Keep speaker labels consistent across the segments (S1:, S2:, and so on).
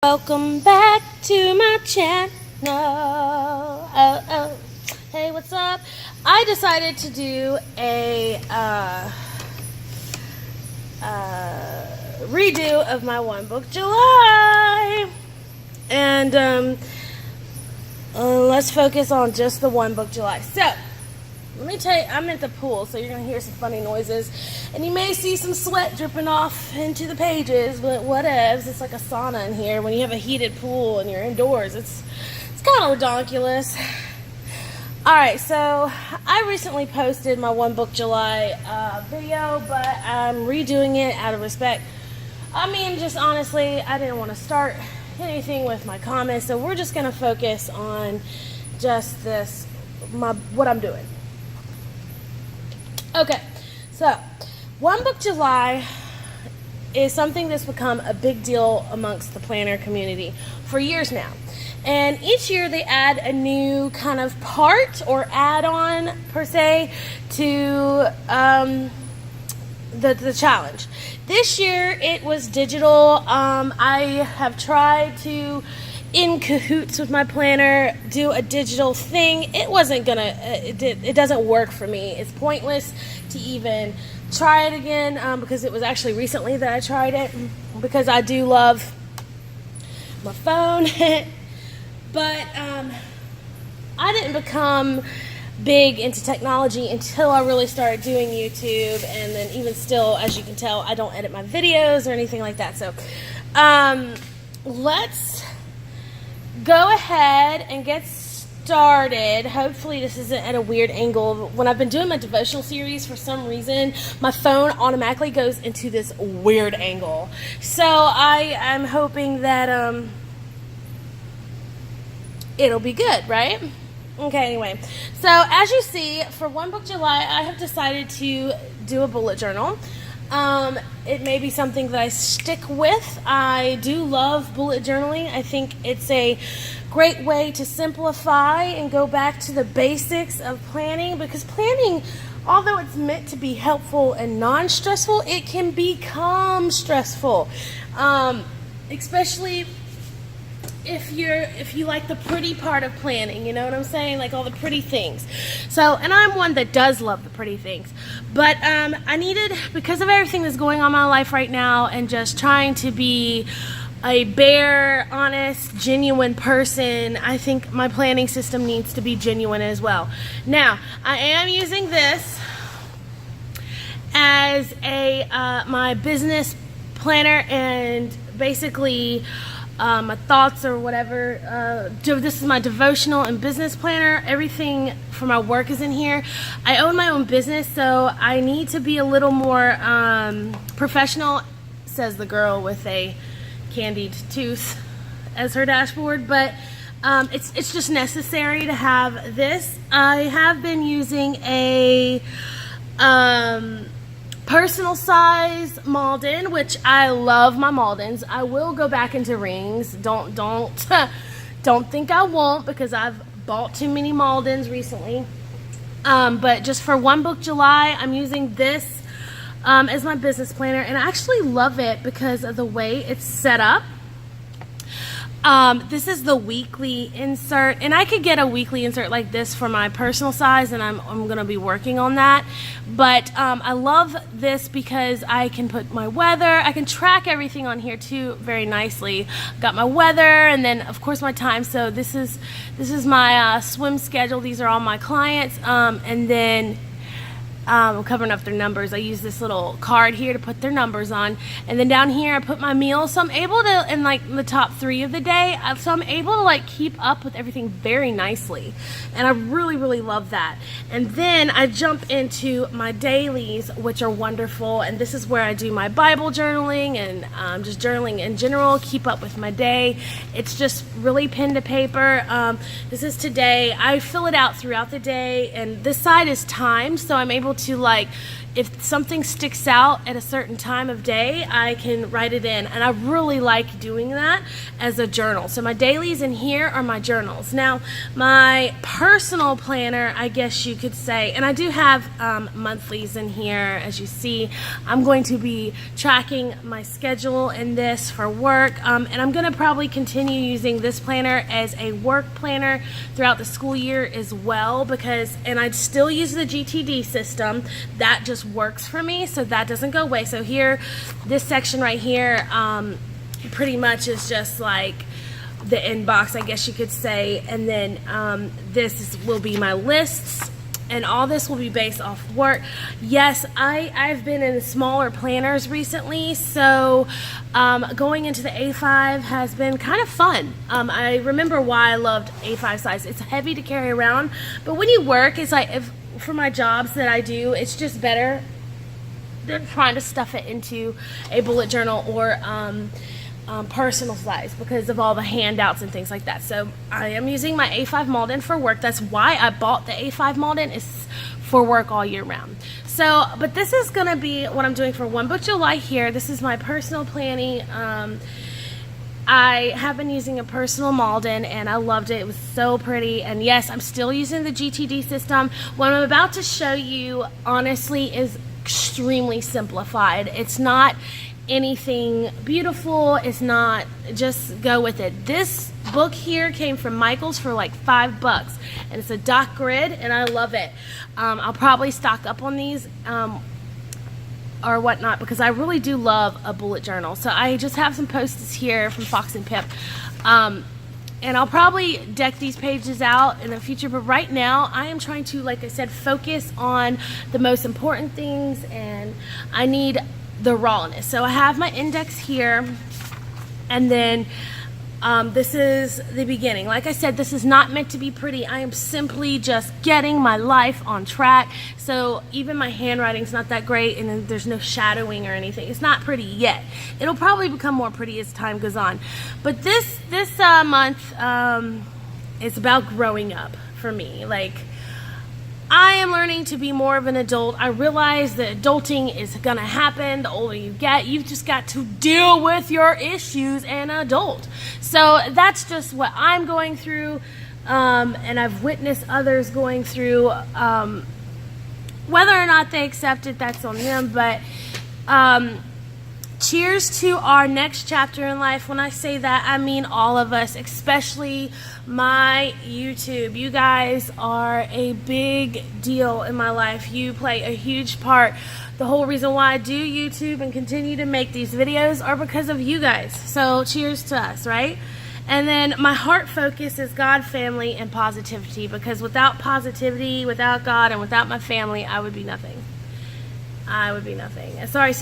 S1: Welcome back to my channel. Oh. Hey, what's up? I decided to do a redo of my One Book July. And let's focus on just the One Book July. So, let me tell you, I'm at the pool, so you're going to hear some funny noises. And you may see some sweat dripping off into the pages, but whatevs. It's like a sauna in here when you have a heated pool and you're indoors. It's kind of redonkulous. Alright, so I recently posted my One Book July video, but I'm redoing it out of respect. I mean, just honestly, I didn't want to start anything with my comments, so we're just going to focus on just this, what I'm doing. Okay, so One Book July is something that's become a big deal amongst the planner community for years now. And each year they add a new kind of part or add-on, per se, to the challenge. This year it was digital. I have tried to, in cahoots with my planner, do a digital thing. It wasn't gonna, it doesn't work for me. It's pointless to even try it again because it was actually recently that I tried it, because I do love my phone. But I didn't become big into technology until I really started doing YouTube, and then even still, as you can tell, I don't edit my videos or anything like that. So let's go ahead and get started. Hopefully this isn't at a weird angle. When I've been doing my devotional series, for some reason my phone automatically goes into this weird angle. So I'm hoping that it'll be good, right? Okay, anyway. So as you see, for One Book July, I have decided to do a bullet journal. It may be something that I stick with. I do love bullet journaling. I think it's a great way to simplify and go back to the basics of planning, because planning, although it's meant to be helpful and non-stressful, it can become stressful, especially if you like the pretty part of planning, you know what I'm saying? Like all the pretty things. So, and I'm one that does love the pretty things. But I needed, because of everything that's going on in my life right now, and just trying to be a bare, honest, genuine person, I think my planning system needs to be genuine as well. Now, I am using this as a my business planner, and basically my thoughts or whatever. This is my devotional and business planner. Everything for my work is in here. I own my own business, so I need to be a little more professional, says the girl with a candied tooth as her dashboard. But it's just necessary to have this. I have been using a personal size Malden, which I love my Maldens. I will go back into rings. Don't think I won't, because I've bought too many Maldens recently. But just for One Book July, I'm using this as my business planner, and I actually love it because of the way it's set up. This is the weekly insert, and I could get a weekly insert like this for my personal size, and I'm going to be working on that. But I love this because I can put my weather. I can track everything on here too very nicely. Got my weather, and then of course my time. So this is my swim schedule. These are all my clients, and then I'm covering up their numbers. I use this little card here to put their numbers on. And then down here I put my meals. So I'm able to, in like the top 3 of the day, so I'm able to like keep up with everything very nicely. And I really, really love that. And then I jump into my dailies, which are wonderful. And this is where I do my Bible journaling and just journaling in general, keep up with my day. It's just really pen to paper. This is today. I fill it out throughout the day. And this side is timed, so I'm able to like if something sticks out at a certain time of day, I can write it in. And I really like doing that as a journal. So my dailies in here are my journals. Now, my personal planner, I guess you could say, and I do have monthlies in here. As you see, I'm going to be tracking my schedule in this for work. And I'm going to probably continue using this planner as a work planner throughout the school year as well, because, and I'd still use the GTD system. That just works for me, so that doesn't go away. So here, this section right here, pretty much is just like the inbox, I guess you could say, and then will be my lists, and all this will be based off work. Yes, I've been in smaller planners recently, so going into the A5 has been kind of fun. I remember why I loved A5 size. It's heavy to carry around, but when you work, it's like, for my jobs that I do, it's just better than trying to stuff it into a bullet journal or personal size because of all the handouts and things like that. So I am using my A5 Malden for work. That's why I bought the A5 Malden, is for work all year round. So, but this is going to be what I'm doing for One Book July here. This is my personal planning. I have been using a personal Malden and I loved it. It was so pretty. And yes, I'm still using the GTD system. What I'm about to show you, honestly, is extremely simplified. It's not anything beautiful. It's not, just go with it. This book here came from Michael's for like $5, and it's a dot grid, and I love it. I'll probably stock up on these or whatnot, because I really do love a bullet journal. So I just have some post-its here from Fox and Pip, and I'll probably deck these pages out in the future, but right now I am trying to, like I said, focus on the most important things, and I need the rawness. So I have my index here, and then this is the beginning. Like I said, this is not meant to be pretty. I am simply just getting my life on track. So even my handwriting's not that great, and then there's no shadowing or anything. It's not pretty yet. It'll probably become more pretty as time goes on. But this month is about growing up for me. Like, I am learning to be more of an adult. I realize that adulting is gonna happen. The older you get, you've just got to deal with your issues and adult. So that's just what I'm going through, and I've witnessed others going through. Whether or not they accept it, that's on them. But cheers to our next chapter in life. When I say that, I mean all of us, especially my YouTube. You guys are a big deal in my life. You play a huge part. The whole reason why I do YouTube and continue to make these videos are because of you guys. So cheers to us, right? And then my heart focus is God, family, and positivity, because without positivity, without God, and without my family, I would be nothing. I would be nothing. Sorry,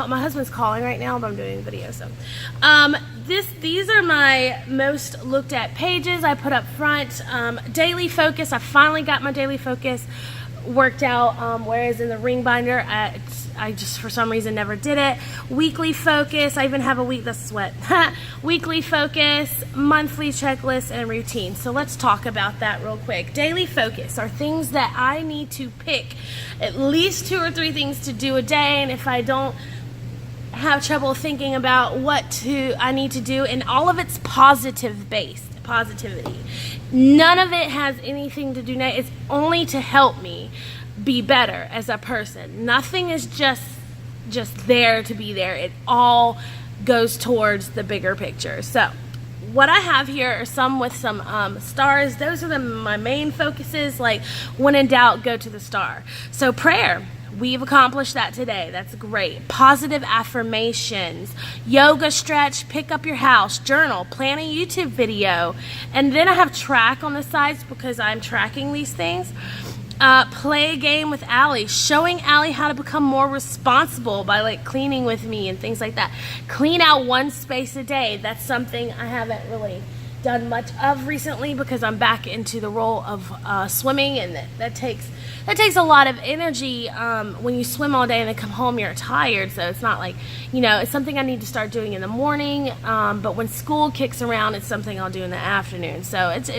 S1: my husband's calling right now, but I'm doing a video. So these are my most looked at pages I put up front. Daily focus, I finally got my daily focus worked out, whereas in the ring binder, I just for some reason never did it. Weekly focus, I even have a weekly focus, monthly checklist, and routine. So let's talk about that real quick. Daily focus are things that I need to pick at least 2 or 3 things to do a day, and if I don't have trouble thinking about what I need to do, and all of it's positivity. None of it has anything to do, it's only to help me be better as a person. Nothing is just there to be there. It all goes towards the bigger picture. So what I have here are some with some stars. Those are my main focuses. Like, when in doubt, go to the star. So prayer, we've accomplished that today. That's great. Positive affirmations, yoga stretch, pick up your house, journal, plan a YouTube video. And then I have track on the sides because I'm tracking these things. Play a game with Allie, showing Allie how to become more responsible by like cleaning with me and things like that. Clean out 1 space a day. That's something I haven't really done much of recently because I'm back into the role of swimming, and that takes a lot of energy when you swim all day and then come home you're tired. So it's not like, it's something I need to start doing in the morning, but when school kicks around, it's something I'll do in the afternoon. So it's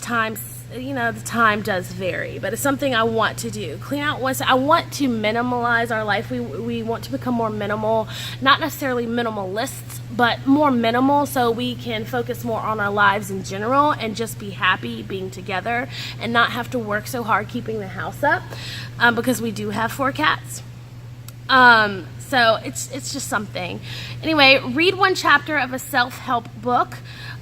S1: time the time does vary, but it's something I want to do. Clean out once. I want to minimalize our life. We want to become more minimal, not necessarily minimalists, but more minimal, so we can focus more on our lives in general and just be happy being together and not have to work so hard keeping the house up, because we do have 4 cats. So it's just something. Anyway, read one chapter of a self-help book.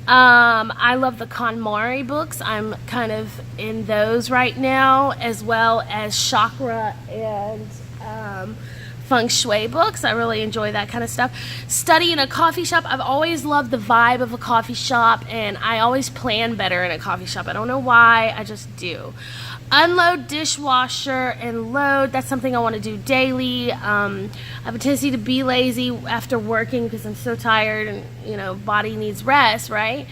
S1: I love the KonMari books. I'm kind of in those right now, as well as chakra and feng shui books. I really enjoy that kind of stuff. Study in a coffee shop. I've always loved the vibe of a coffee shop, and I always plan better in a coffee shop. I don't know why, I just do. Unload dishwasher and load. That's something I want to do daily. I have a tendency to be lazy after working because I'm so tired, and body needs rest, right?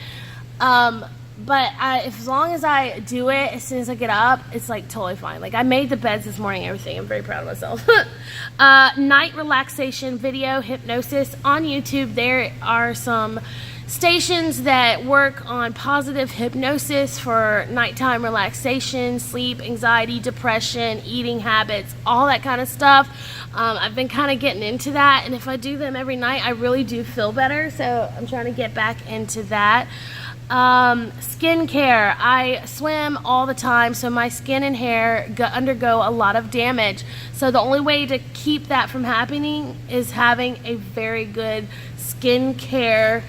S1: But as long as I do it, as soon as I get up, it's like totally fine. Like I made the beds this morning, everything. I'm very proud of myself. Night relaxation video hypnosis on YouTube. There are some stations that work on positive hypnosis for nighttime relaxation, sleep, anxiety, depression, eating habits, all that kind of stuff. I've been kind of getting into that, and if I do them every night, I really do feel better, so I'm trying to get back into that. Skincare. I swim all the time, so my skin and hair undergo a lot of damage. So the only way to keep that from happening is having a very good skincare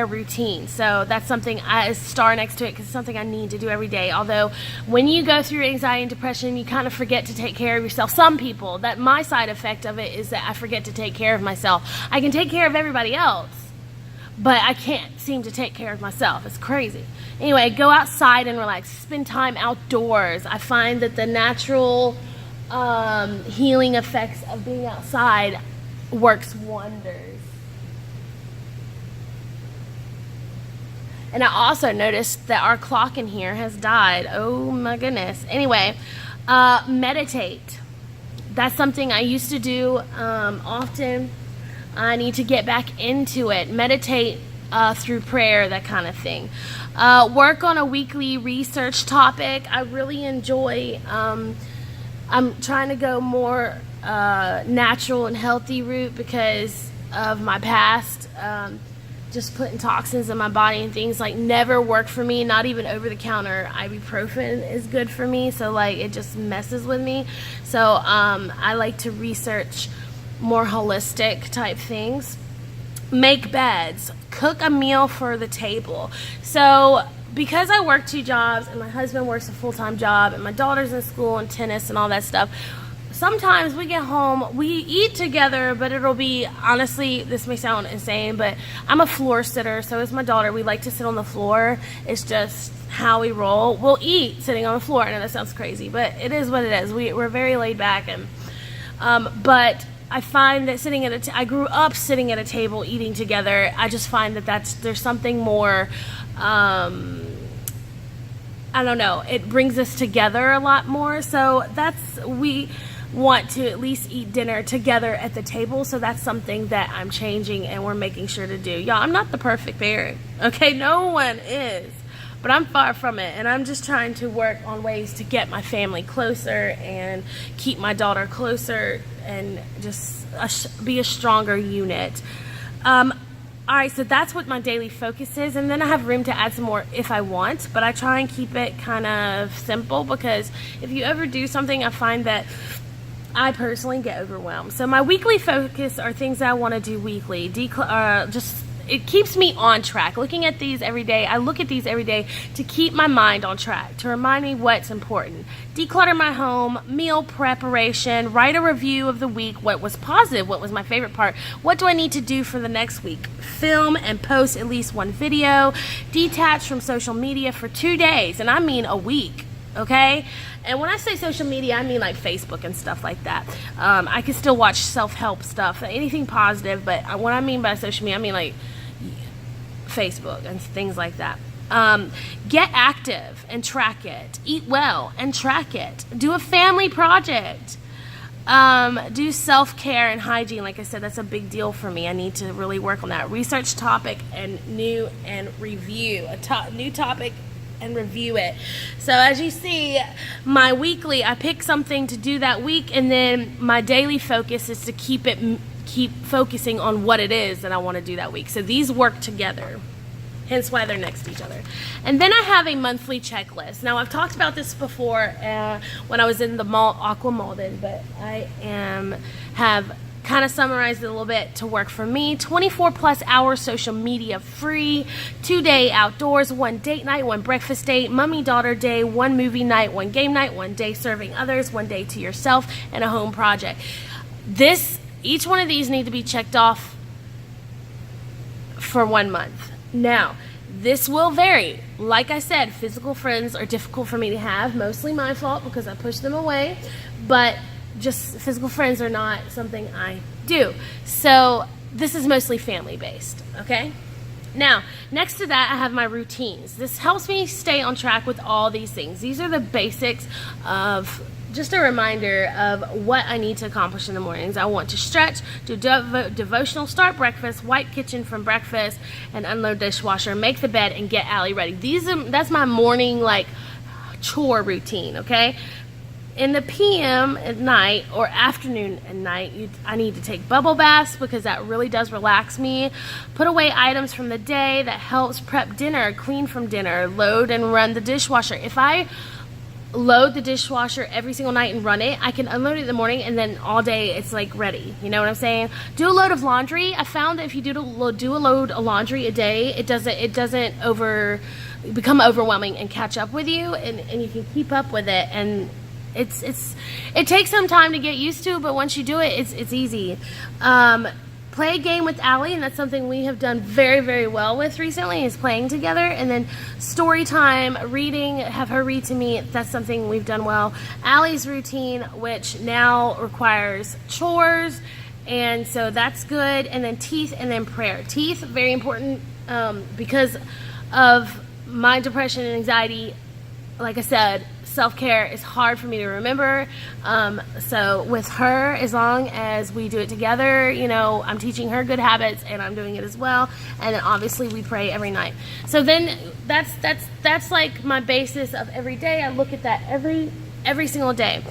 S1: routine. So that's something I star next to it because it's something I need to do every day. Although when you go through anxiety and depression, you kind of forget to take care of yourself. Some people, that my side effect of it is that I forget to take care of myself. I can take care of everybody else, but I can't seem to take care of myself. It's crazy. Anyway, go outside and relax. Spend time outdoors. I find that the natural healing effects of being outside works wonders. And I also noticed that our clock in here has died. Oh my goodness. Anyway, meditate. That's something I used to do often. I need to get back into it. Meditate through prayer, that kind of thing. Work on a weekly research topic. I really enjoy, I'm trying to go more natural and healthy route because of my past. Just putting toxins in my body and things like never work for me. Not even over-the-counter ibuprofen is good for me. So like it just messes with me. So I like to research more holistic type things. Make beds. Cook a meal for the table. So because I work 2 jobs and my husband works a full-time job and my daughter's in school and tennis and all that stuff, sometimes we get home, we eat together, but it'll be, honestly, this may sound insane, but I'm a floor sitter, so is my daughter. We like to sit on the floor. It's just how we roll. We'll eat sitting on the floor. I know that sounds crazy, but it is what it is. We're very laid back, and but I find that sitting at I grew up sitting at a table eating together. I just find that there's something more, I don't know, it brings us together a lot more. So we want to at least eat dinner together at the table, so that's something that I'm changing and we're making sure to do. Y'all, I'm not the perfect parent, okay? No one is, but I'm far from it, and I'm just trying to work on ways to get my family closer and keep my daughter closer and just be a stronger unit. All right, so that's what my daily focus is, and then I have room to add some more if I want, but I try and keep it kind of simple because if you overdo something, I find that I personally get overwhelmed. So my weekly focus are things that I want to do weekly. It keeps me on track. Looking at these every day, I look at these every day to keep my mind on track, to remind me what's important. Declutter my home, meal preparation, write a review of the week, what was positive, what was my favorite part, what do I need to do for the next week, film and post at least 1 video, detach from social media for 2 days, and I mean a week. Okay? And when I say social media, I mean like Facebook and stuff like that. I can still watch self-help stuff, anything positive, but what I mean by social media, I mean like Facebook and things like that. Get active and track it. Eat well and track it. Do a family project. Do self-care and hygiene. Like I said, that's a big deal for me. I need to really work on that. Research topic and review. New topic and review it. So as you see, my weekly, I pick something to do that week, and then my daily focus is to keep focusing on what it is that I want to do that week. So these work together. Hence why they're next to each other. And then I have a monthly checklist. Now, I've talked about this before when I was in the Aqua Molded, but I have kind of summarized it a little bit to work for me. 24 plus hours social media free, 2-day outdoors, 1 date night, 1 breakfast date, mommy-daughter day, 1 movie night, 1 game night, 1 day serving others, 1 day to yourself, and a home project. Each one of these need to be checked off for 1 month. Now, this will vary. Like I said, physical friends are difficult for me to have. Mostly my fault because I push them away. But just physical friends are not something I do. So this is mostly family based, okay? Now, next to that, I have my routines. This helps me stay on track with all these things. These are the basics of just a reminder of what I need to accomplish in the mornings. I want to stretch, do devotional, start breakfast, wipe kitchen from breakfast, and unload dishwasher, make the bed, and get Allie ready. That's my morning chore routine, okay? In the PM at night or afternoon at night, I need to take bubble baths because that really does relax me. Put away items from the day that helps prep dinner, clean from dinner, load and run the dishwasher. If I load the dishwasher every single night and run it, I can unload it in the morning, and then all day it's ready. You know what I'm saying? Do a load of laundry. I found that if you do a load of laundry a day, it doesn't become overwhelming and catch up with you, and you can keep up with it. And it takes some time to get used to, but once you do it, it's easy. Play a game with Allie, and that's something we have done very, very well with recently, is playing together. And then story time, reading, have her read to me, that's something we've done well. Allie's routine, which now requires chores, and so that's good. And then teeth, and then prayer. Teeth, very important, because of my depression and anxiety. Like I said, self-care is hard for me to remember, so with her, as long as we do it together, I'm teaching her good habits and I'm doing it as well. And then obviously we pray every night. So then that's like my basis of every day. I look at that every single day.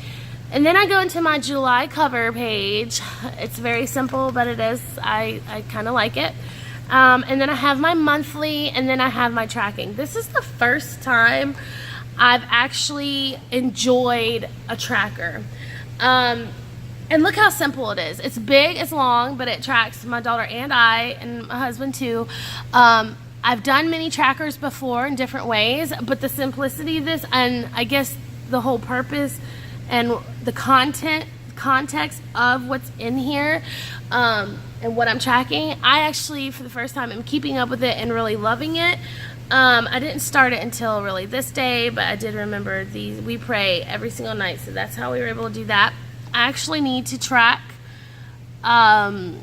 S1: And then I go into my July cover page. It's very simple, but it is, I kind of like it. And then I have my monthly, and then I have my tracking. This is the first time I've actually enjoyed a tracker. And look how simple it is. It's big, it's long, but it tracks my daughter and I, and my husband too. I've done many trackers before in different ways, but the simplicity of this, and I guess the whole purpose and the context of what's in here, and what I'm tracking, I actually, for the first time, am keeping up with it and really loving it. I didn't start it until really this day, but I did remember we pray every single night, so that's how we were able to do that. I actually need to track from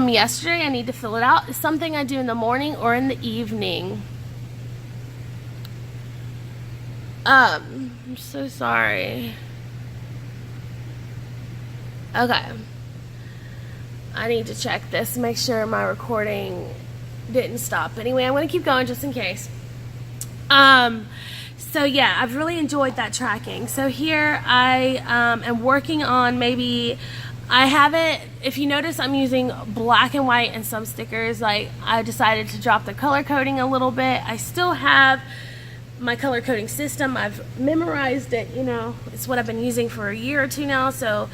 S1: yesterday. I need to fill it out. It's something I do in the morning or in the evening. I'm so sorry. Okay. I need to check this, make sure my recording didn't stop. Anyway, I'm going to keep going just in case. So yeah, I've really enjoyed that tracking. So here I am working on, maybe I have it, if you notice, I'm using black and white and some stickers. I decided to drop the color coding a little bit. I still have my color coding system. I've memorized it, it's what I've been using for a year or two now. So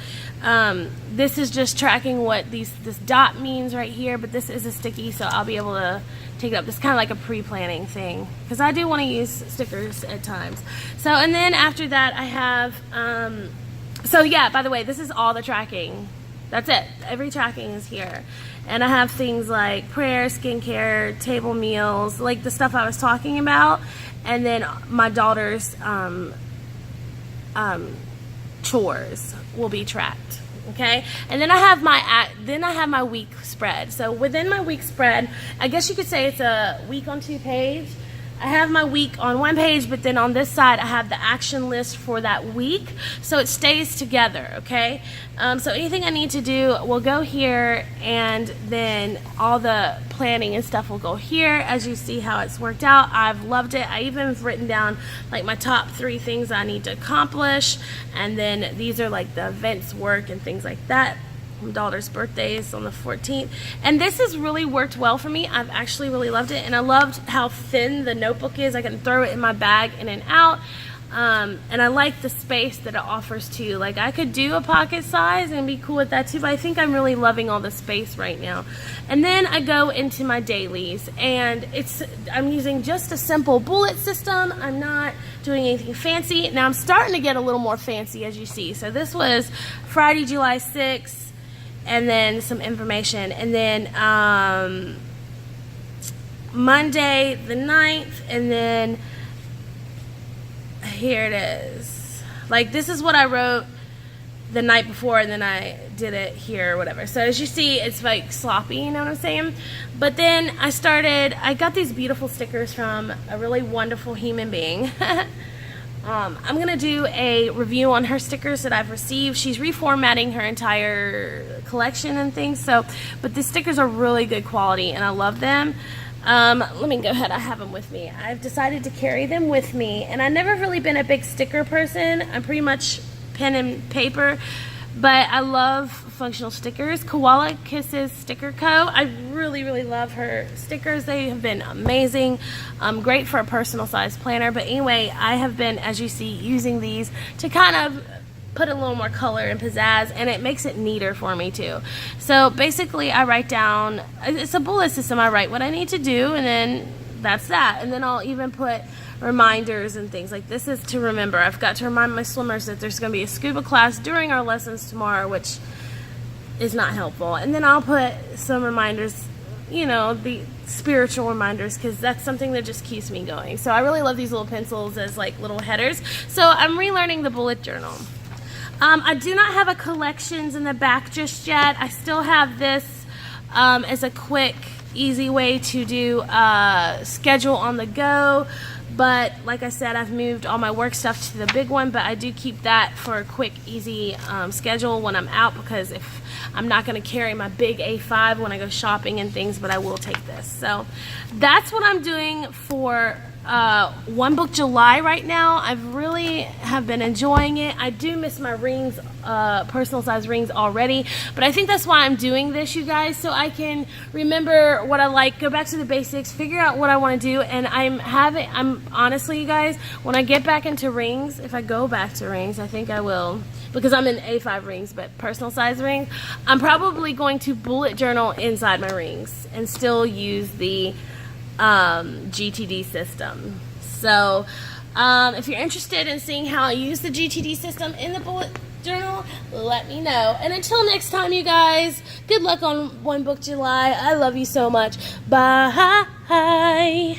S1: this is just tracking what this dot means right here, but this is a sticky, so I'll be able to take it up. This is kind of like a pre-planning thing, because I do want to use stickers at times. So, and then after that I have, so yeah, by the way, this is all the tracking. That's it. Every tracking is here. And I have things like prayer, skincare, table meals, like the stuff I was talking about. And then my daughter's chores will be tracked. Okay, and then I have my week spread. So within my week spread, I guess you could say it's a week on 2 page. I have my week on one page, but then on this side I have the action list for that week, so it stays together, okay? So anything I need to do will go here, and then all the planning and stuff will go here. As you see how it's worked out, I've loved it. I even have written down like my top 3 things I need to accomplish, and then these are like the events work and things like that. My daughter's birthday is on the 14th, and this has really worked well for me. I've actually really loved it, and I loved how thin the notebook is. I can throw it in my bag in and out, and I like the space that it offers too. Like, I could do a pocket size and be cool with that too, but I think I'm really loving all the space right now. And then I go into my dailies, and I'm using just a simple bullet system. I'm not doing anything fancy. Now I'm starting to get a little more fancy, as you see. So this was Friday, July 6th, and then some information, and then Monday the 9th, and then here it is. Like, this is what I wrote the night before, and then I did it here or whatever. So as you see, it's like sloppy, you know what I'm saying? But then I got these beautiful stickers from a really wonderful human being. I'm going to do a review on her stickers that I've received. She's reformatting her entire collection and things. So, but the stickers are really good quality, and I love them. Let me go ahead. I have them with me. I've decided to carry them with me, and I've never really been a big sticker person. I'm pretty much pen and paper, but I love functional stickers. Koala Kisses Sticker Co. I really, really love her stickers. They have been amazing. Great for a personal size planner. But anyway, I have been, as you see, using these to kind of put a little more color and pizzazz, and it makes it neater for me too. So basically, I write down, it's a bullet system. I write what I need to do, and then that's that. And then I'll even put reminders and things like this is to remember. I've got to remind my swimmers that there's going to be a scuba class during our lessons tomorrow, which is not helpful. And then I'll put some reminders, you know, the spiritual reminders, because that's something that just keeps me going. So I really love these little pencils as like little headers. So I'm relearning the bullet journal. I do not have a collections in the back just yet. I still have this as a quick, easy way to do schedule on the go. But like I said, I've moved all my work stuff to the big one, but I do keep that for a quick, easy schedule when I'm out, because if I'm not going to carry my big A5 when I go shopping and things, but I will take this. So that's what I'm doing for One Book July right now. I've really have been enjoying it. I do miss my rings, personal size rings already, but I think that's why I'm doing this, you guys, so I can remember what I like, go back to the basics, figure out what I want to do. And I'm honestly, you guys, when I get back into rings, if I go back to rings, I think I will, because I'm in A5 rings, but personal size rings, I'm probably going to bullet journal inside my rings and still use the GTD system. So if you're interested in seeing how I use the GTD system in the bullet journal, let me know. And until next time, you guys, good luck on One Book July. I love you so much. Bye.